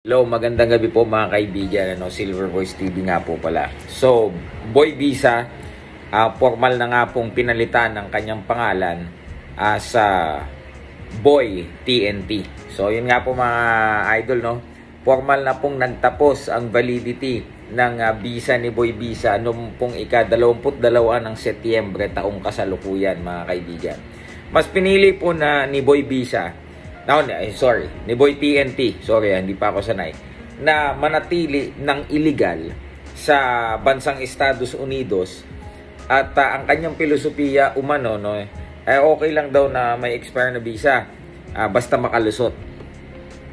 Hello, magandang gabi po mga kaibigan. Silver Voice TV nga po pala. So, Boy Visa, formal na nga pong pinalitan ng kanyang pangalan sa Boy TNT. So, yun nga po mga idol, no? Formal na pong nagtapos ang validity ng visa ni Boy Visa noong pong ika-22 ng Setyembre taong kasalukuyan mga kaibigan. Mas pinili po na ni Boy Visa ni Boy TNT, hindi pa ako sanay, na manatili ng illegal sa bansang Estados Unidos at ang kanyang filosofiya okay lang daw na may expire na visa basta makalusot.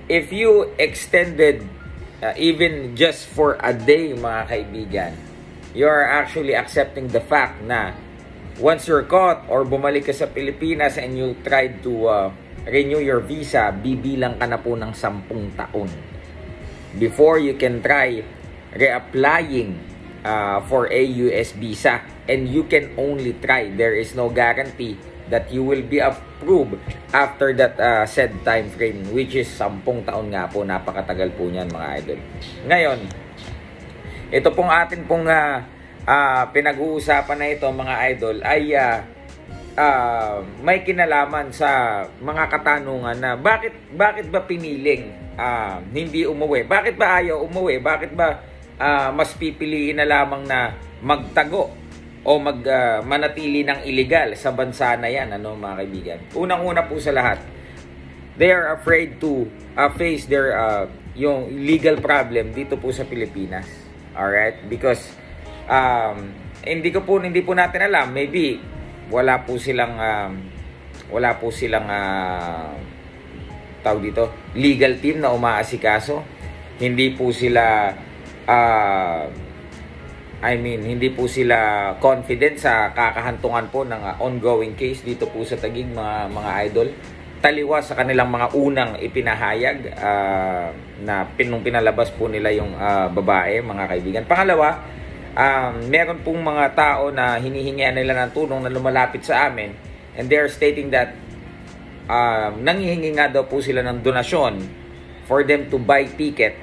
If you extended even just for a day mga kaibigan, you are actually accepting the fact na once you're caught or bumalik ka sa Pilipinas and you tried to renew your visa, bibilang ka na po ng 10 taon before you can try reapplying for a US visa. And you can only try. There is no guarantee that you will be approved after that said time frame, which is 10 taon nga po. Napakatagal po niyan mga idol. Ngayon, ito pong atin pong pinag-uusapan na ito mga idol ay may kinalaman sa mga katanungan na bakit ba piniling hindi umuwi? Bakit ba ayaw umuwi? Bakit ba mas pipiliin na lamang na magtago o manatili ng illegal sa bansa na yan, mga kaibigan? Unang-una po sa lahat, they are afraid to face their yung legal problem dito po sa Pilipinas. Alright? Because hindi po natin alam, maybe wala po silang tawag dito, legal team na umaasikaso. Hindi po sila hindi po sila confident sa kakahantungan po ng ongoing case dito po sa Taguig mga idol. Taliwas sa kanilang mga unang ipinahayag na pinalabas po nila yung babae mga kaibigan. Pangalawa, meron pong mga tao na hinihingian nila ng tulong na lumalapit sa amin, and they're stating that nanghihingi nga daw po sila ng donasyon for them to buy ticket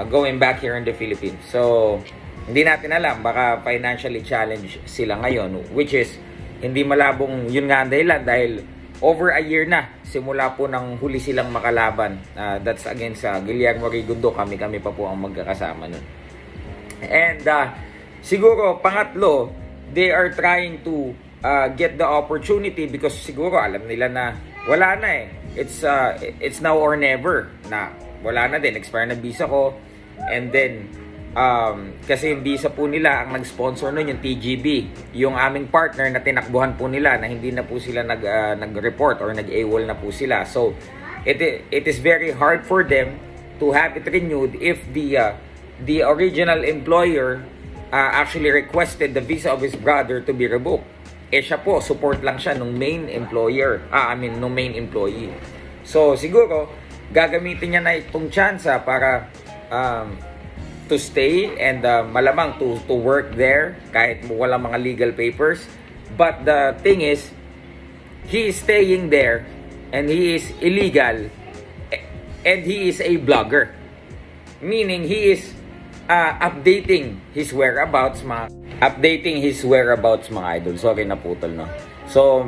going back here in the Philippines. So, hindi natin alam, baka financially challenged sila ngayon, which is hindi malabong yun nga ang dahilan dahil over a year na simula po nang huli silang makalaban. That's against Guillermo Rigundo. Kami pa po ang magkakasama nun. And siguro, pangatlo, they are trying to get the opportunity because siguro alam nila na wala na eh. It's now or never na wala na din. Expire na visa ko. And then, kasi yung visa po nila, ang nag-sponsor nun yung TGB. Yung aming partner na tinakbuhan po nila na hindi na po sila nag-report or nag-AWOL na po sila. So, it is very hard for them to have it renewed if the original employer actually requested the visa of his brother to be revoked. Siya po, support lang siya nung main employer. Nung main employee. So, siguro, gagamitin niya na itong chance para to stay and malamang to work there kahit walang mga legal papers. But the thing is, he is staying there and he is illegal and he is a blogger. Meaning, he is updating his whereabouts mga idol. Sorry na putol, no? So,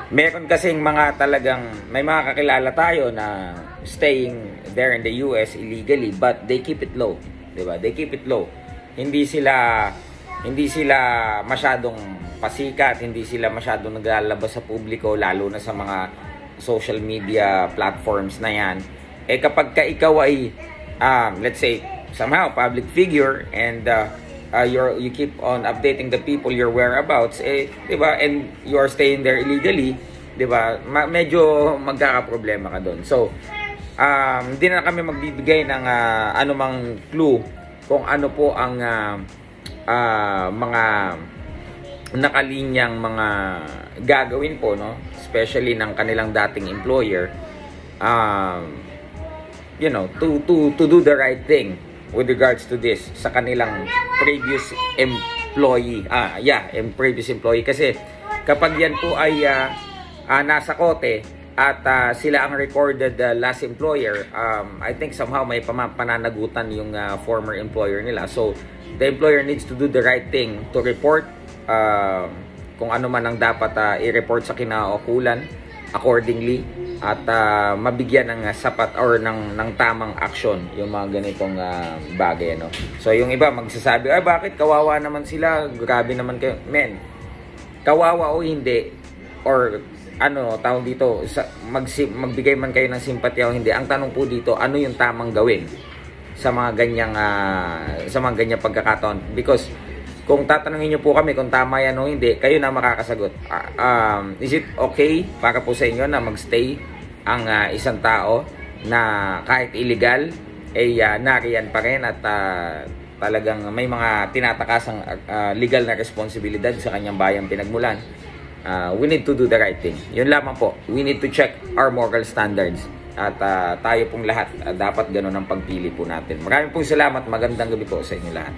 meron kasing may mga kakilala tayo na staying there in the US illegally, but they keep it low, diba? They keep it low. Hindi sila masyadong pasikat, hindi sila masyadong naglalabas sa publiko, lalo na sa mga social media platforms na yan. Kapag ka ikaw ay let's say somehow public figure and you keep on updating the people your whereabouts, diba, and you are staying there illegally, diba, medyo magkakaproblema ka doon. So hindi na kami magbibigay ng anumang clue kung ano po ang mga nakalinyang mga gagawin po, no, especially ng kanilang dating employer, to do the right thing with regards to this sa kanilang previous employee. Previous employee. Kasi kapag yan po ay nasa kote, at sila ang recorded last employer, I think somehow may pananagutan yung former employer nila. So the employer needs to do the right thing to report kung ano man ang dapat i-report sa kinaukulan accordingly, at mabigyan ng sapat or ng tamang action yung mga ganitong bagay, ano. So yung iba magsasabi, ay bakit kawawa naman sila, grabe naman kayo. Men, kawawa o hindi, or ano tawag dito, magbigay man kayo ng simpatya o hindi, ang tanong po dito, ano yung tamang gawin sa mga ganyang pagkakataon? Because kung tatanungin nyo po kami kung tama yan o hindi, kayo na makakasagot. Is it okay para po sa inyo na magstay ang isang tao na kahit illegal, nariyan pa rin at talagang may mga tinatakasang legal na responsibilidad sa kanyang bayang pinagmulan? We need to do the right thing. Yun lamang po. We need to check our moral standards. At tayo pong lahat, dapat ganun ang pagpili po natin. Maraming pong salamat. Magandang gabi po sa inyo lahat.